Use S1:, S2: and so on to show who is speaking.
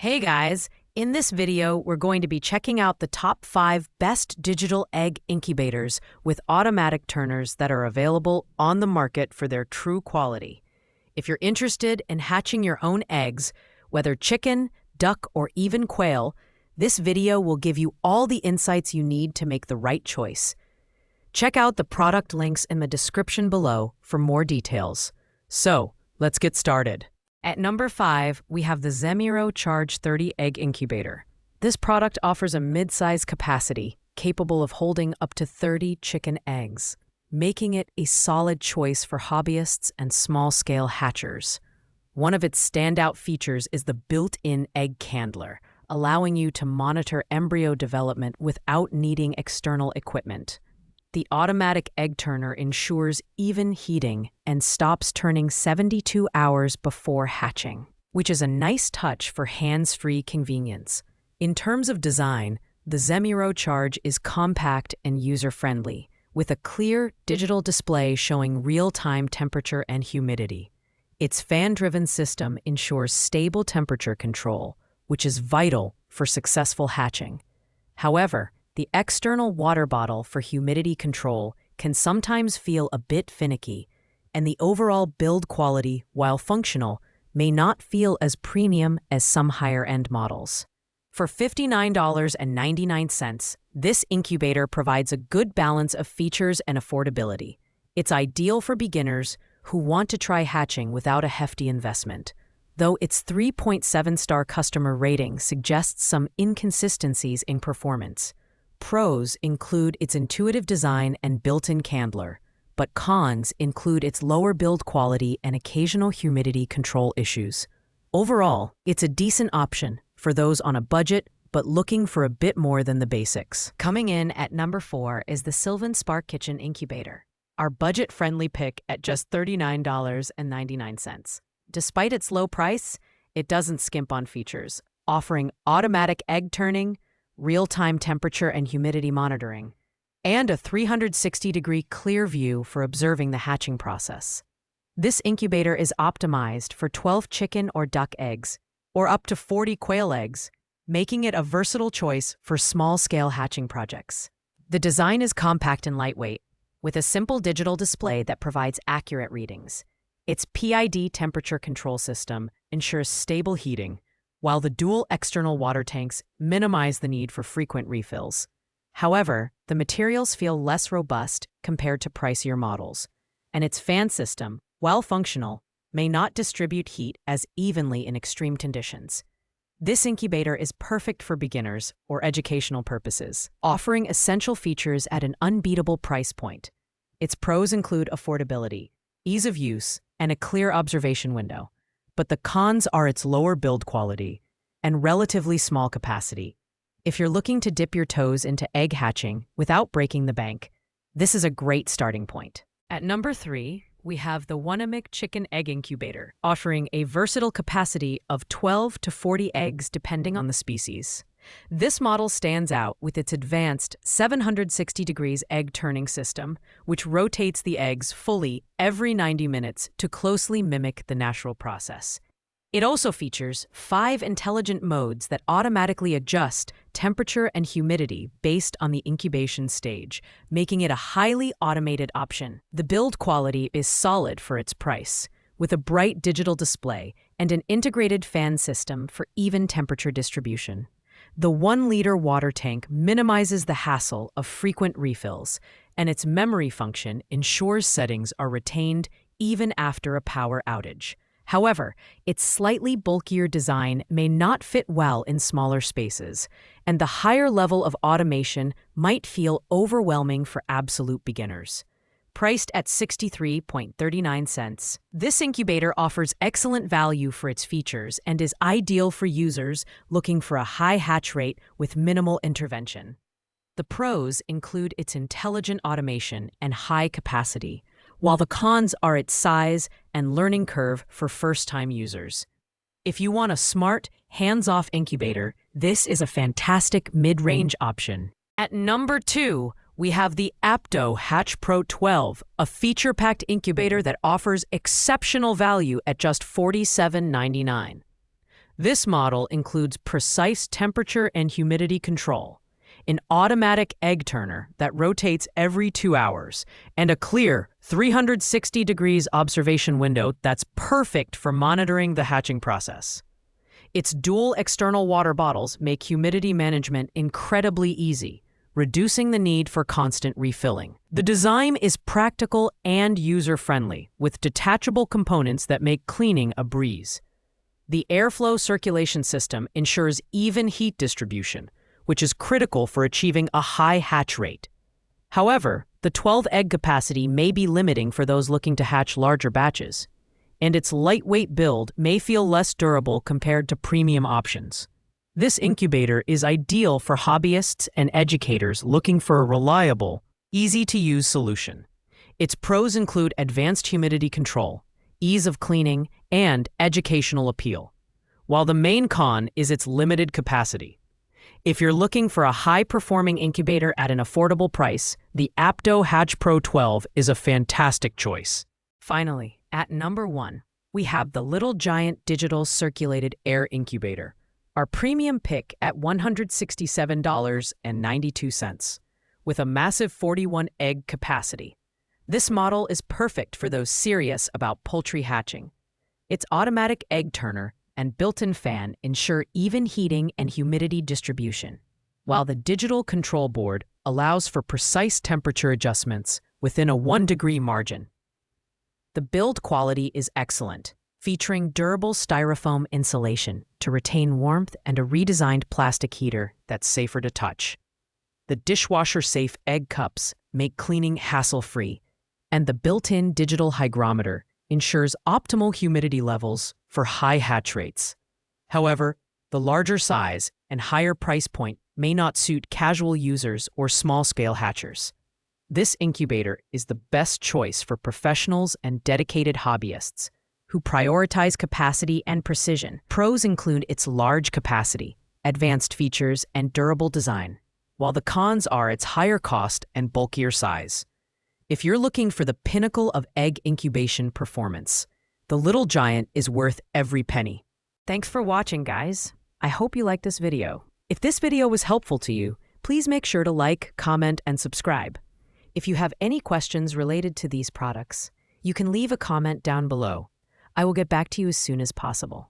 S1: Hey guys, in this video, we're going to be checking out the top 5 best digital egg incubators with automatic turners that are available on the market for their true quality. If you're interested in hatching your own eggs, whether chicken, duck, or even quail, this video will give you all the insights you need to make the right choice. Check out the product links in the description below for more details. So, let's get started. At number 5, we have the Ziro Charge 30 Egg Incubator. This product offers a mid-size capacity capable of holding up to 30 chicken eggs, making it a solid choice for hobbyists and small-scale hatchers. One of its standout features is the built-in egg candler, allowing you to monitor embryo development without needing external equipment. The automatic egg turner ensures even heating and stops turning 72 hours before hatching, which is a nice touch for hands-free convenience. In terms of design, the Ziro Charge is compact and user-friendly, with a clear digital display showing real-time temperature and humidity. Its fan-driven system ensures stable temperature control, which is vital for successful hatching. However, the external water bottle for humidity control can sometimes feel a bit finicky, and the overall build quality, while functional, may not feel as premium as some higher-end models. For $59.99, this incubator provides a good balance of features and affordability. It's ideal for beginners who want to try hatching without a hefty investment, though its 3.7-star customer rating suggests some inconsistencies in performance. Pros include its intuitive design and built-in candler, but cons include its lower build quality and occasional humidity control issues. Overall, it's a decent option for those on a budget but looking for a bit more than the basics. Coming in at number 4 is the Silven Spark Kitchen Incubator, our budget-friendly pick at just $39.99. Despite its low price, it doesn't skimp on features, offering automatic egg turning, real-time temperature and humidity monitoring, and a 360-degree clear view for observing the hatching process. This incubator is optimized for 12 chicken or duck eggs, or up to 40 quail eggs, making it a versatile choice for small-scale hatching projects. The design is compact and lightweight, with a simple digital display that provides accurate readings. Its PID temperature control system ensures stable heating, while the dual external water tanks minimize the need for frequent refills. However, the materials feel less robust compared to pricier models, and its fan system, while functional, may not distribute heat as evenly in extreme conditions. This incubator is perfect for beginners or educational purposes, offering essential features at an unbeatable price point. Its pros include affordability, ease of use, and a clear observation window. But the cons are its lower build quality and relatively small capacity. If you're looking to dip your toes into egg hatching without breaking the bank, this is a great starting point. At number 3, we have the Wanomic Chicken Egg Incubator, offering a versatile capacity of 12 to 40 eggs depending on the species. This model stands out with its advanced 760 degrees egg turning system, which rotates the eggs fully every 90 minutes to closely mimic the natural process. It also features 5 intelligent modes that automatically adjust temperature and humidity based on the incubation stage, making it a highly automated option. The build quality is solid for its price, with a bright digital display and an integrated fan system for even temperature distribution. The 1-liter water tank minimizes the hassle of frequent refills, and its memory function ensures settings are retained even after a power outage. However, its slightly bulkier design may not fit well in smaller spaces, and the higher level of automation might feel overwhelming for absolute beginners. Priced at $63.39, this incubator offers excellent value for its features and is ideal for users looking for a high hatch rate with minimal intervention. The pros include its intelligent automation and high capacity, while the cons are its size and learning curve for first-time users. If you want a smart, hands-off incubator, this is a fantastic mid-range option. At number 2, we have the Apto Hatch Pro 12, a feature-packed incubator that offers exceptional value at just $47.99. This model includes precise temperature and humidity control, an automatic egg turner that rotates every 2 hours, and a clear 360 degrees observation window that's perfect for monitoring the hatching process. Its dual external water bottles make humidity management incredibly easy, reducing the need for constant refilling. The design is practical and user-friendly, with detachable components that make cleaning a breeze. The airflow circulation system ensures even heat distribution, which is critical for achieving a high hatch rate. However, the 12-egg capacity may be limiting for those looking to hatch larger batches, and its lightweight build may feel less durable compared to premium options. This incubator is ideal for hobbyists and educators looking for a reliable, easy-to-use solution. Its pros include advanced humidity control, ease of cleaning, and educational appeal, while the main con is its limited capacity. If you're looking for a high-performing incubator at an affordable price, the Apto Hatch Pro 12 is a fantastic choice. Finally, at number 1, we have the Little Giant Digital Circulated Air Incubator, our premium pick at $167.92, with a massive 41-egg capacity. This model is perfect for those serious about poultry hatching. Its automatic egg turner and built-in fan ensure even heating and humidity distribution, while the digital control board allows for precise temperature adjustments within a 1-degree margin. The build quality is excellent, featuring durable styrofoam insulation to retain warmth and a redesigned plastic heater that's safer to touch. The dishwasher-safe egg cups make cleaning hassle-free, and the built-in digital hygrometer ensures optimal humidity levels for high hatch rates. However, the larger size and higher price point may not suit casual users or small-scale hatchers. This incubator is the best choice for professionals and dedicated hobbyists who prioritize capacity and precision. Pros include its large capacity, advanced features, and durable design, while the cons are its higher cost and bulkier size. If you're looking for the pinnacle of egg incubation performance, the Little Giant is worth every penny. Thanks for watching, guys. I hope you liked this video. If this video was helpful to you, please make sure to like, comment, and subscribe. If you have any questions related to these products, you can leave a comment down below. I will get back to you as soon as possible.